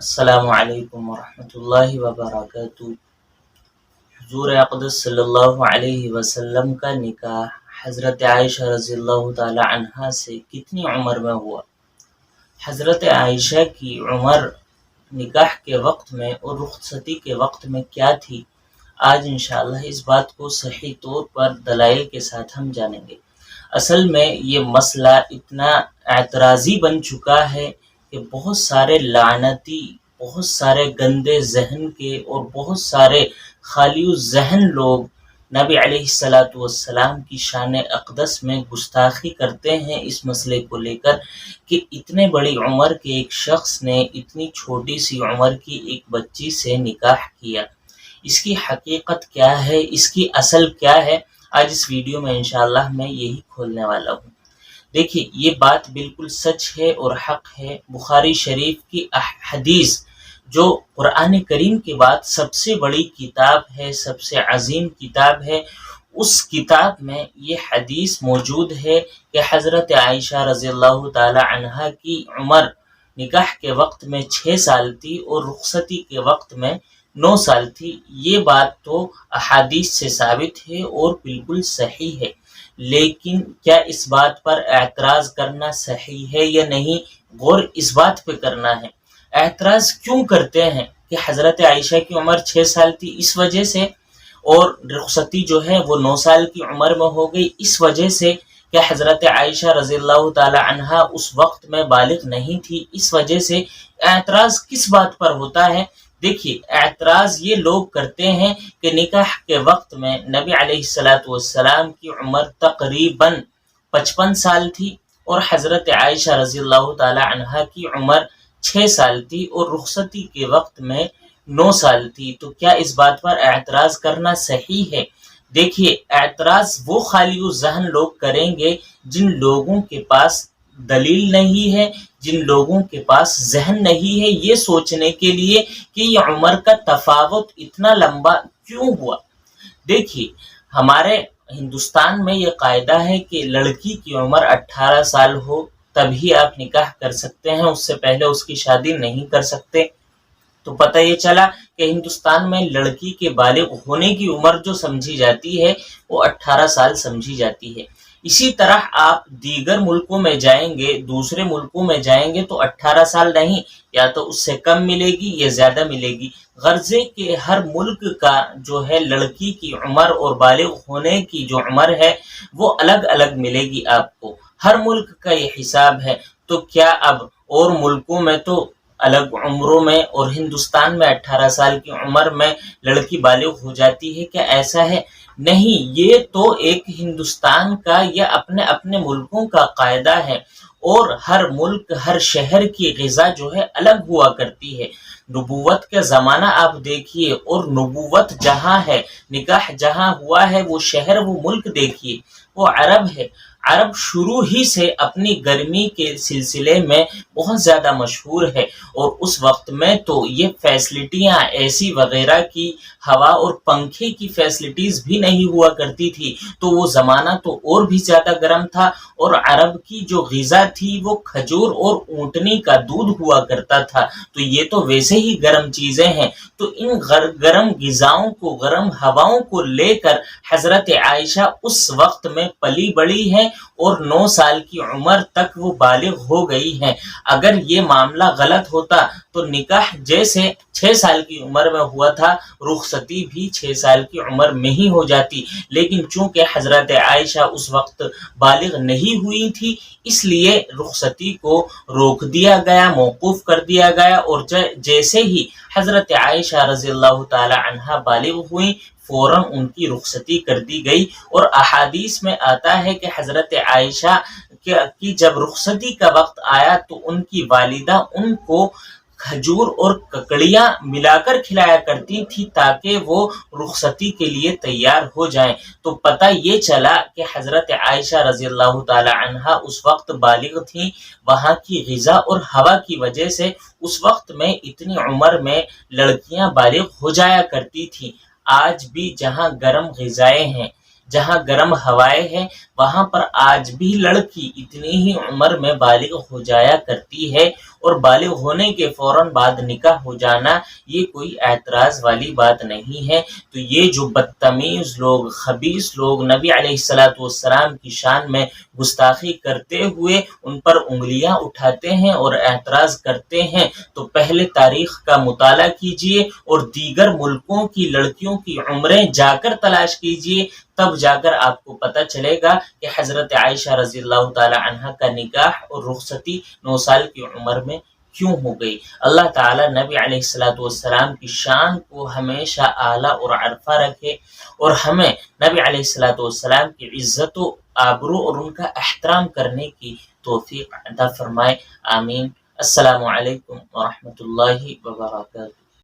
السلام علیکم ورحمۃ اللہ وبرکاتہ۔ حضور اقدس صلی اللہ علیہ وسلم کا نکاح حضرت عائشہ رضی اللہ تعالی عنہا سے کتنی عمر میں ہوا؟ حضرت عائشہ کی عمر نکاح کے وقت میں اور رخصتی کے وقت میں کیا تھی؟ آج انشاءاللہ اس بات کو صحیح طور پر دلائل کے ساتھ ہم جانیں گے۔ اصل میں یہ مسئلہ اتنا اعتراضی بن چکا ہے کہ بہت سارے لعنتی، بہت سارے گندے ذہن کے اور بہت سارے خالی الذہن لوگ نبی علیہ السلام کی شان اقدس میں گستاخی کرتے ہیں اس مسئلے کو لے کر کہ اتنے بڑی عمر کے ایک شخص نے اتنی چھوٹی سی عمر کی ایک بچی سے نکاح کیا۔ اس کی حقیقت کیا ہے، اس کی اصل کیا ہے، آج اس ویڈیو میں انشاءاللہ میں یہی کھولنے والا ہوں۔ دیکھیے، یہ بات بالکل سچ ہے اور حق ہے۔ بخاری شریف کی حدیث جو قرآن کریم کے بعد سب سے بڑی کتاب ہے، سب سے عظیم کتاب ہے، اس کتاب میں یہ حدیث موجود ہے کہ حضرت عائشہ رضی اللہ تعالی عنہا کی عمر نکاح کے وقت میں 6 سال تھی اور رخصتی کے وقت میں 9 سال تھی۔ یہ بات تو احادیث سے ثابت ہے اور بالکل صحیح ہے، لیکن کیا اس بات پر اعتراض کرنا صحیح ہے یا نہیں؟ غور اس بات پہ کرنا ہے۔ اعتراض کیوں کرتے ہیں کہ حضرت عائشہ کی عمر 6 سال تھی اس وجہ سے، اور رخصتی جو ہے وہ 9 سال کی عمر میں ہو گئی اس وجہ سے، کہ حضرت عائشہ رضی اللہ تعالی عنہا اس وقت میں بالغ نہیں تھی اس وجہ سے۔ اعتراض کس بات پر ہوتا ہے؟ دیکھیے، اعتراض یہ لوگ کرتے ہیں کہ نکاح کے وقت میں نبی علیہ السلام کی عمر تقریباً 55 سال تھی اور حضرت عائشہ رضی اللہ تعالی عنہا کی عمر 6 سال تھی اور رخصتی کے وقت میں 9 سال تھی۔ تو کیا اس بات پر اعتراض کرنا صحیح ہے؟ دیکھیے، اعتراض وہ خالی ذہن لوگ کریں گے جن لوگوں کے پاس دلیل نہیں ہے، جن لوگوں کے پاس ذہن نہیں ہے یہ سوچنے کے لیے کہ یہ عمر کا تفاوت اتنا لمبا کیوں ہوا۔ دیکھیے، ہمارے ہندوستان میں یہ قاعدہ ہے کہ لڑکی کی عمر 18 سال ہو تبھی آپ نکاح کر سکتے ہیں، اس سے پہلے اس کی شادی نہیں کر سکتے۔ تو پتہ یہ چلا کہ ہندوستان میں لڑکی کے بالغ ہونے کی عمر جو سمجھی جاتی ہے وہ 18 سال سمجھی جاتی ہے۔ اسی طرح آپ دیگر ملکوں میں جائیں گے، دوسرے ملکوں میں جائیں گے تو 18 سال نہیں، یا تو اس سے کم ملے گی یا زیادہ ملے گی۔ غرضے کہ ہر ملک کا جو ہے لڑکی کی عمر اور بالغ ہونے کی جو عمر ہے وہ الگ الگ ملے گی آپ کو، ہر ملک کا یہ حساب ہے۔ تو کیا اب اور ملکوں میں تو الگ عمروں میں اور ہندوستان میں 18 سال کی عمر میں لڑکی بالغ ہو جاتی ہے؟ کیا ایسا ہے؟ نہیں، یہ تو ایک ہندوستان کا یا اپنے اپنے ملکوں کا قاعدہ ہے، اور ہر ملک، ہر شہر کی غذا جو ہے الگ ہوا کرتی ہے۔ نبوت کا زمانہ آپ دیکھیے اور نبوت جہاں ہے، نکاح جہاں ہوا ہے، وہ شہر، وہ ملک دیکھیے، وہ عرب ہے۔ عرب شروع ہی سے اپنی گرمی کے سلسلے میں بہت زیادہ مشہور ہے، اور اس وقت میں تو یہ فیسلٹیاں ایسی وغیرہ کی، ہوا اور پنکھے کی فیسلٹیز بھی نہیں ہوا کرتی تھی، تو وہ زمانہ تو اور بھی زیادہ گرم تھا۔ اور عرب کی جو غذا تھی وہ کھجور اور اونٹنی کا دودھ ہوا کرتا تھا، تو یہ تو ویسے ہی گرم چیزیں ہیں۔ تو ان گرم غذاؤں کو، گرم ہواؤں کو لے کر حضرت عائشہ اس وقت میں پلی بڑی ہیں اور 9 سال کی عمر تک وہ بالغ ہو گئی ہیں۔ اگر یہ معاملہ غلط ہوتا تو نکاح جیسے 6 سال کی عمر میں ہوا تھا، رخصتی بھی 6 سال کی عمر میں ہی ہو جاتی، لیکن چونکہ حضرت عائشہ اس وقت بالغ نہیں ہوئی تھی اس لیے رخصتی کو روک دیا گیا، موقوف کر دیا گیا، اور جیسے ہی حضرت عائشہ رضی اللہ تعالی عنہا بالغ ہوئی فوراً ان کی رخصتی کر دی گئی۔ اور احادیث میں آتا ہے کہ حضرت عائشہ کی جب رخصتی کا وقت آیا تو ان کی والدہ ان کو کھجور اور ککڑیاں ملا کر کھلایا کرتی تھی تاکہ وہ رخصتی کے لیے تیار ہو جائیں۔ تو پتہ یہ چلا کہ حضرت عائشہ رضی اللہ تعالی عنہا اس وقت بالغ تھیں، وہاں کی غذا اور ہوا کی وجہ سے اس وقت میں اتنی عمر میں لڑکیاں بالغ ہو جایا کرتی تھیں۔ آج بھی جہاں گرم غذائیں ہیں، جہاں گرم ہوائیں ہیں، وہاں پر آج بھی لڑکی اتنی ہی عمر میں بالغ ہو جایا کرتی ہے، اور بالغ ہونے کے فوراً بعد نکاح ہو جانا یہ کوئی اعتراض والی بات نہیں ہے۔ تو یہ جو بدتمیز لوگ، خبیث لوگ نبی علیہ الصلوۃ والسلام کی شان میں گستاخی کرتے ہوئے ان پر انگلیاں اٹھاتے ہیں اور اعتراض کرتے ہیں، تو پہلے تاریخ کا مطالعہ کیجئے اور دیگر ملکوں کی لڑکیوں کی عمریں جا کر تلاش کیجئے، تب جا کر آپ کو پتہ چلے گا کہ حضرت عائشہ رضی اللہ تعالی عنہا کا نکاح اور رخصتی 9 سال کی عمر میں کیوں ہو گئی۔ اللہ تعالیٰ نبی علیہ الصلوۃ والسلام کی شان کو ہمیشہ اعلیٰ اور عرفہ رکھے اور ہمیں نبی علیہ الصلوۃ والسلام کی عزت و آبرو اور ان کا احترام کرنے کی توفیق عطا فرمائے، آمین۔ السلام علیکم ورحمۃ اللہ وبرکاتہ۔